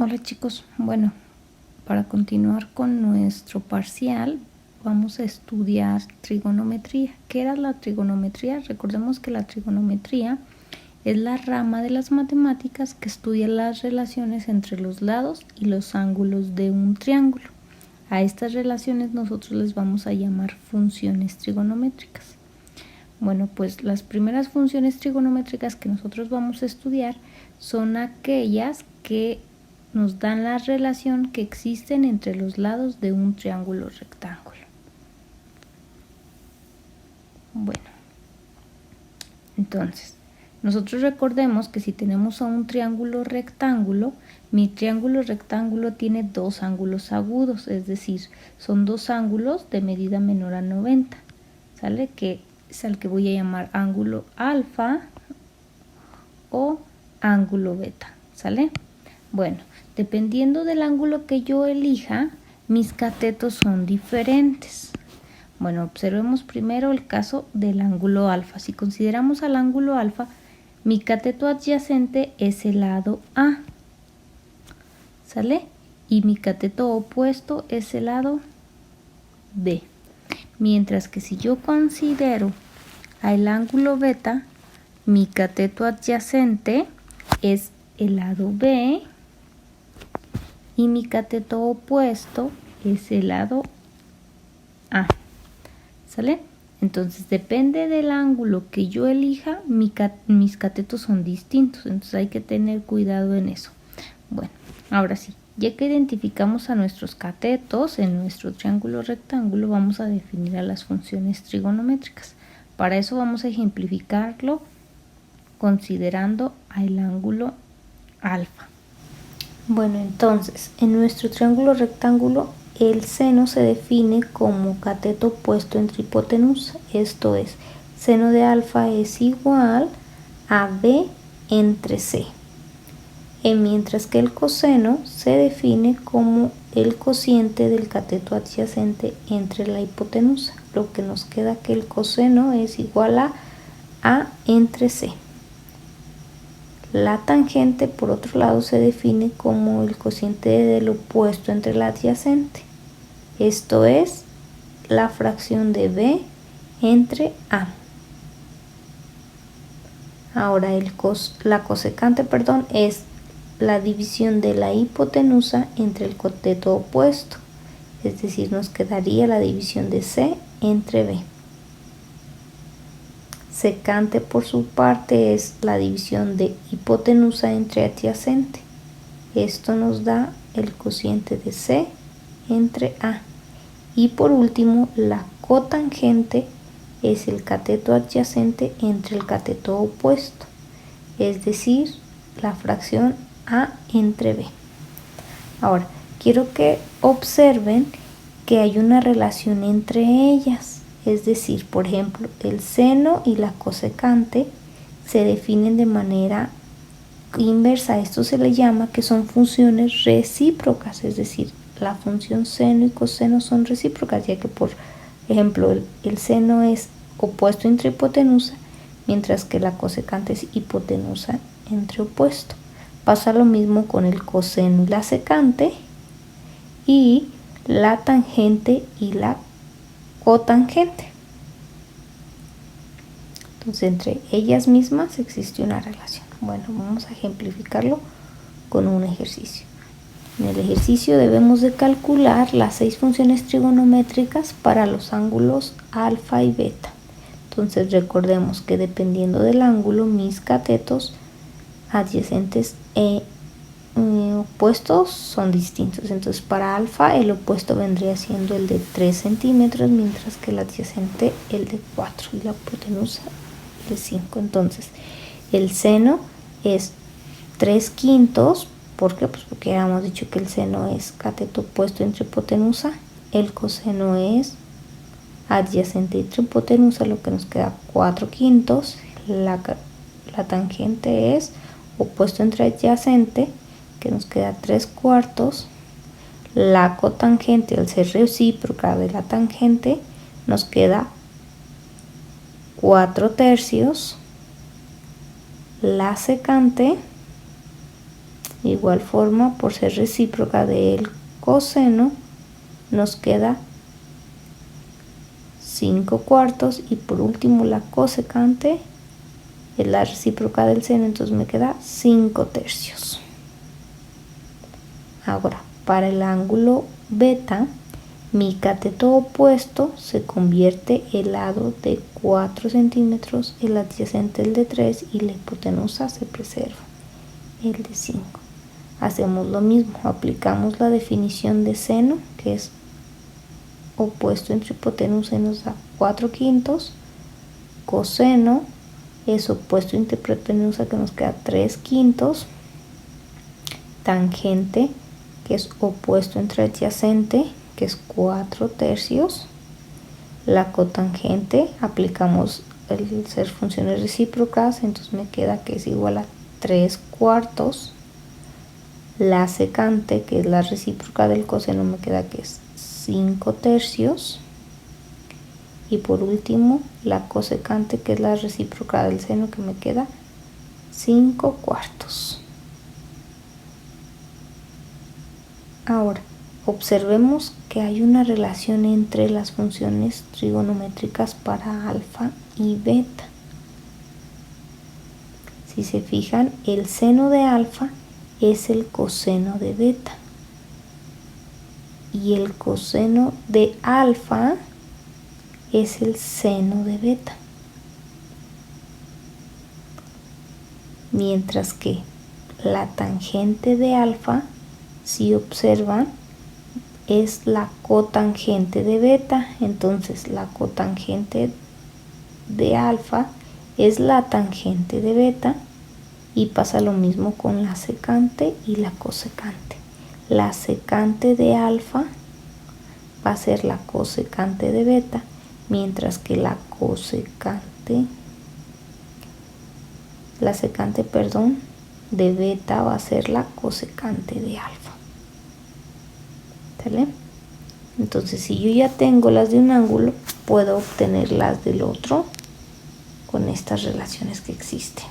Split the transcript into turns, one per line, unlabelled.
Hola chicos, bueno, para continuar con nuestro parcial vamos a estudiar trigonometría. ¿Qué era la trigonometría? Recordemos que la trigonometría es la rama de las matemáticas que estudia las relaciones entre los lados y los ángulos de un triángulo. A estas relaciones nosotros les vamos a llamar funciones trigonométricas. Bueno, pues las primeras funciones trigonométricas que nosotros vamos a estudiar son aquellas que nos dan la relación que existen entre los lados de un triángulo rectángulo. Bueno, entonces, nosotros recordemos que si tenemos a un triángulo rectángulo, mi triángulo rectángulo tiene dos ángulos agudos, es decir, son dos ángulos de medida menor a 90, ¿sale? Que es al que voy a llamar ángulo alfa o ángulo beta, ¿sale? Bueno, dependiendo del ángulo que yo elija, mis catetos son diferentes. Bueno, observemos primero el caso del ángulo alfa. Si consideramos al ángulo alfa, mi cateto adyacente es el lado A, ¿sale? Y mi cateto opuesto es el lado B. Mientras que si yo considero al ángulo beta, mi cateto adyacente es el lado B y mi cateto opuesto es el lado A, ¿sale? Entonces depende del ángulo que yo elija, mis catetos son distintos, entonces hay que tener cuidado en eso. Bueno, ahora sí, ya que identificamos a nuestros catetos en nuestro triángulo rectángulo, vamos a definir a las funciones trigonométricas. Para eso vamos a ejemplificarlo considerando al ángulo alfa. Bueno, entonces, en nuestro triángulo rectángulo, el seno se define como cateto opuesto entre hipotenusa. Esto es, seno de alfa es igual a b entre c. Mientras que el coseno se define como el cociente del cateto adyacente entre la hipotenusa. Lo que nos queda que el coseno es igual a entre c. La tangente, por otro lado, se define como el cociente del opuesto entre la adyacente. Esto es la fracción de b entre a. Ahora la cosecante, es la división de la hipotenusa entre el cateto opuesto. Es decir, nos quedaría la división de c entre b. Secante, por su parte, es la división de hipotenusa entre adyacente. Esto nos da el cociente de c entre a. Y por último, la cotangente es el cateto adyacente entre el cateto opuesto, es decir, la fracción a entre b. Ahora, quiero que observen que hay una relación entre ellas. Es decir, por ejemplo, el seno y la cosecante se definen de manera inversa. Esto se le llama que son funciones recíprocas, es decir, la función seno y coseno son recíprocas, ya que, por ejemplo, el seno es opuesto entre hipotenusa, mientras que la cosecante es hipotenusa entre opuesto. Pasa lo mismo con el coseno y la secante, y la tangente y la cotangente. Entonces, entre ellas mismas existe una relación. Bueno, vamos a ejemplificarlo con un ejercicio. En el ejercicio debemos de calcular las 6 funciones trigonométricas para los ángulos alfa y beta. Entonces recordemos que dependiendo del ángulo, mis catetos adyacentes opuestos son distintos. Entonces para alfa el opuesto vendría siendo el de 3 centímetros, mientras que el adyacente el de 4 y la hipotenusa de 5. Entonces el seno es 3/5. ¿Por qué? Pues porque habíamos dicho que el seno es cateto opuesto entre hipotenusa. El coseno es adyacente entre hipotenusa, lo que nos queda 4/5. La tangente es opuesto entre adyacente, que nos queda 3/4. La cotangente, al ser recíproca de la tangente, nos queda 4/3. La secante De igual forma, por ser recíproca del coseno, nos queda 5/4, y por último la cosecante es la recíproca del seno, entonces me queda 5/3. Ahora, para el ángulo beta, mi cateto opuesto se convierte el lado de 4 centímetros, el adyacente el de 3 y la hipotenusa se preserva, el de 5. Hacemos lo mismo, aplicamos la definición de seno, que es opuesto entre hipotenusa y nos da 4/5. Coseno es opuesto entre hipotenusa, que nos queda 3/5. Tangente, que es opuesto entre adyacente, que es 4/3. La cotangente, aplicamos el ser funciones recíprocas, entonces me queda que es igual a 3/4. La secante, que es la recíproca del coseno, me queda que es 5/3. Y por último, la cosecante, que es la recíproca del seno, que me queda 5/4. Ahora, observemos que hay una relación entre las funciones trigonométricas para alfa y beta. Si se fijan, el seno de alfa es el coseno de beta. Y el coseno de alfa es el seno de beta. Mientras que la tangente de alfa, si observan, es la cotangente de beta. Entonces la cotangente de alfa es la tangente de beta, y pasa lo mismo con la secante y la cosecante. La secante de alfa va a ser la cosecante de beta, mientras que la secante de beta va a ser la cosecante de alfa. ¿Sale? Entonces, si yo ya tengo las de un ángulo, puedo obtener las del otro con estas relaciones que existen.